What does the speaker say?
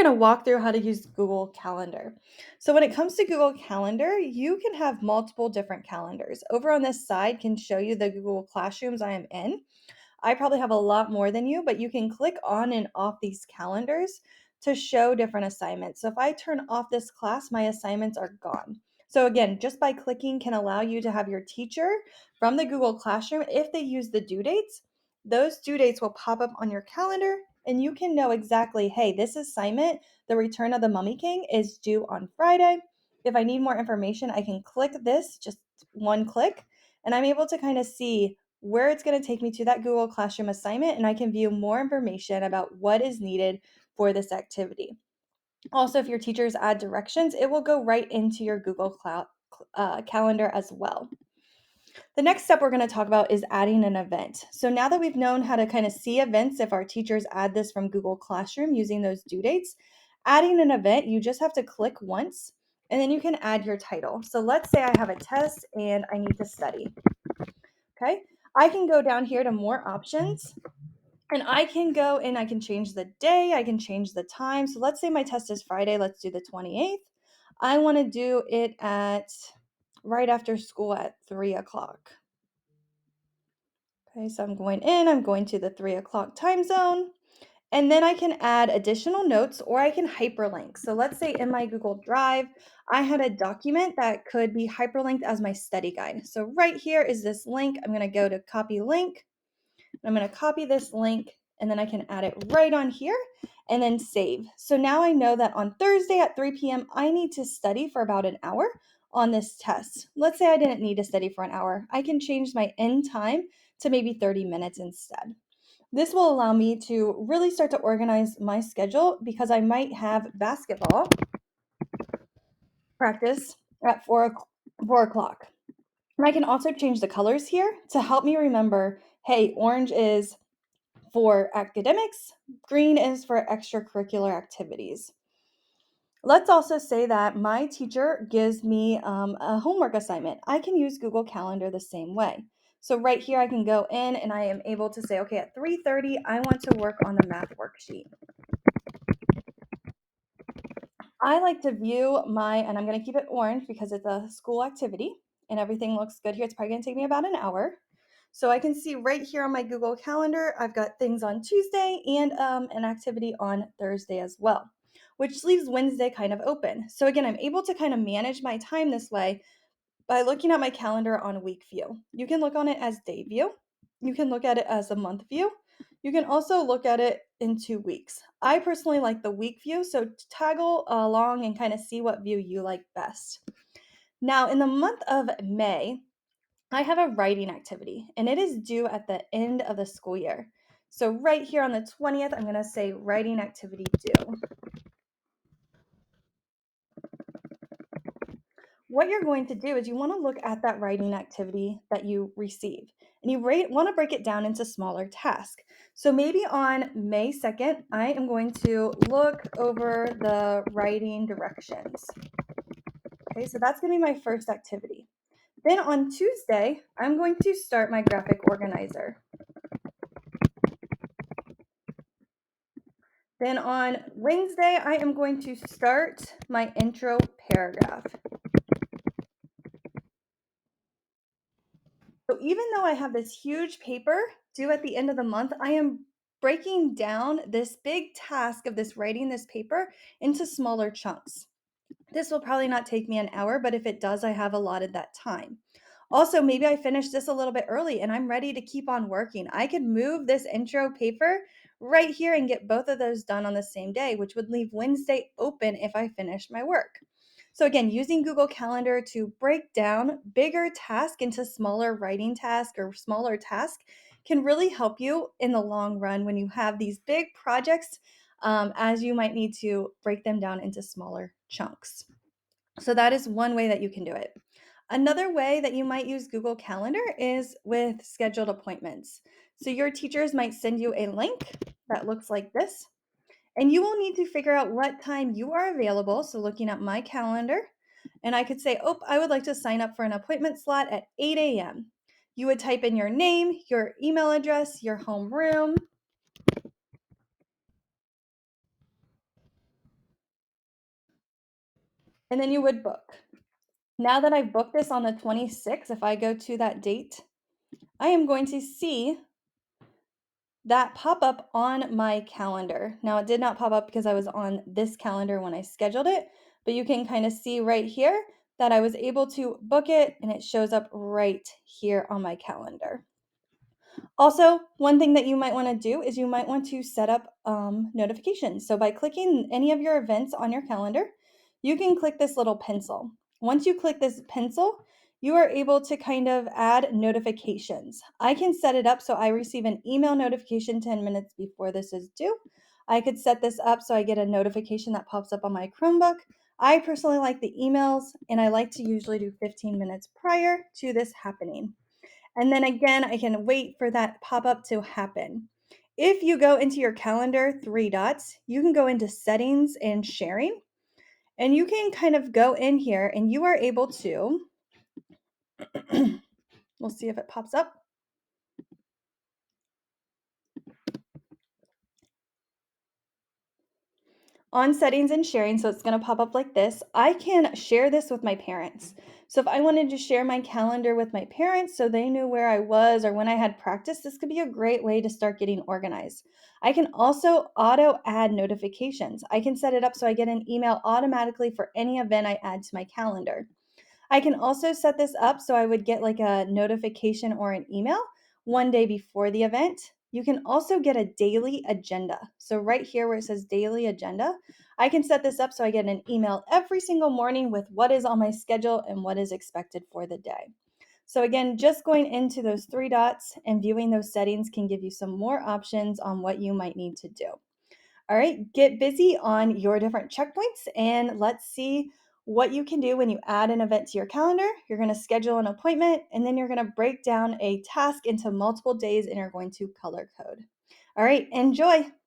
going to walk through how to use Google Calendar. So when it comes to Google Calendar, you can have multiple different calendars. Over on this side can show you the Google Classrooms I am in. I probably have a lot more than you, but you can click on and off these calendars to show different assignments. So if I turn off this class, my assignments are gone. So again, just by clicking can allow you to have your teacher from the Google Classroom, if they use the due dates, those due dates will pop up on your calendar and you can know exactly, hey, this assignment, the Return of the Mummy King, is due on Friday. If I need more information, I can click this, just one click, and I'm able to kind of see where it's going to take me to that Google Classroom assignment, and I can view more information about what is needed for this activity. Also, if your teachers add directions, it will go right into your Google Calendar as well. The next step we're going to talk about is adding an event. So now that we've known how to kind of see events, if our teachers add this from Google Classroom using those due dates, adding an event, you just have to click once and then you can add your title. So let's say I have a test and I need to study. Okay, I can go down here to more options and I can go and I can change the day, I can change the time. So let's say my test is Friday, let's do the 28th. I want to do it at right after school at 3 o'clock. Okay, so I'm going to the 3 o'clock time zone. And then I can add additional notes or I can hyperlink. So let's say in my Google Drive, I had a document that could be hyperlinked as my study guide. So right here is this link. I'm going to go to copy link. I'm going to copy this link and then I can add it right on here and then save. So now I know that on Thursday at 3 p.m., I need to study for about an hour on this test. Let's say I didn't need to study for an hour. I can change my end time to maybe 30 minutes instead. This will allow me to really start to organize my schedule because I might have basketball practice at 4 o'clock. And I can also change the colors here to help me remember, hey, orange is for academics, green is for extracurricular activities. Let's also say that my teacher gives me a homework assignment. I can use Google Calendar the same way. So right here, I can go in and I am able to say, okay, at 3:30, I want to work on the math worksheet. I like to view and I'm going to keep it orange because it's a school activity and everything looks good here. It's probably going to take me about an hour. So I can see right here on my Google Calendar, I've got things on Tuesday and an activity on Thursday as well, which leaves Wednesday kind of open. So again, I'm able to kind of manage my time this way by looking at my calendar on week view. You can look on it as day view. You can look at it as a month view. You can also look at it in 2 weeks. I personally like the week view, so toggle along and kind of see what view you like best. Now, in the month of May, I have a writing activity and it is due at the end of the school year. So right here on the 20th, I'm going to say writing activity due. What you're going to do is you want to look at that writing activity that you received and you want to break it down into smaller tasks. So maybe on May 2nd, I am going to look over the writing directions. Okay, so that's going to be my first activity. Then on Tuesday, I'm going to start my graphic organizer. Then on Wednesday, I am going to start my intro paragraph. So even though I have this huge paper due at the end of the month, I am breaking down this big task of writing this paper into smaller chunks. This will probably not take me an hour, but if it does, I have allotted that time. Also, maybe I finished this a little bit early and I'm ready to keep on working. I could move this intro paper right here and get both of those done on the same day, which would leave Wednesday open if I finish my work. So again, using Google Calendar to break down bigger tasks into smaller writing tasks or smaller tasks can really help you in the long run when you have these big projects, as you might need to break them down into smaller chunks. So that is one way that you can do it. Another way that you might use Google Calendar is with scheduled appointments. So your teachers might send you a link that looks like this, and you will need to figure out what time you are available. So looking at my calendar, and I could say, oh, I would like to sign up for an appointment slot at 8 a.m. You would type in your name, your email address, your home room, and then you would book. Now that I've booked this on the 26th, if I go to that date, I am going to see that pop up on my calendar. Now, it did not pop up because I was on this calendar when I scheduled it, but you can kind of see right here that I was able to book it and it shows up right here on my calendar. Also, one thing that you might want to do is you might want to set up notifications. So by clicking any of your events on your calendar, you can click this little pencil. Once you click this pencil, you are able to kind of add notifications. I can set it up so I receive an email notification 10 minutes before this is due. I could set this up so I get a notification that pops up on my Chromebook. I personally like the emails, and I like to usually do 15 minutes prior to this happening. And then again, I can wait for that pop-up to happen. If you go into your calendar, three dots, you can go into settings and sharing, and you can kind of go in here and you are able to, we'll see if it pops up. On settings and sharing, so it's going to pop up like this. I can share this with my parents. So if I wanted to share my calendar with my parents so they knew where I was or when I had practice, this could be a great way to start getting organized. I can also auto add notifications. I can set it up so I get an email automatically for any event I add to my calendar. I can also set this up so I would get like a notification or an email one day before the event. You can also get a daily agenda. So, right here where it says daily agenda, I can set this up so I get an email every single morning with what is on my schedule and what is expected for the day. So, again, just going into those three dots and viewing those settings can give you some more options on what you might need to do. All right, get busy on your different checkpoints and let's see what you can do when you add an event to your calendar. You're going to schedule an appointment and then you're going to break down a task into multiple days and you're going to color code. All right, enjoy.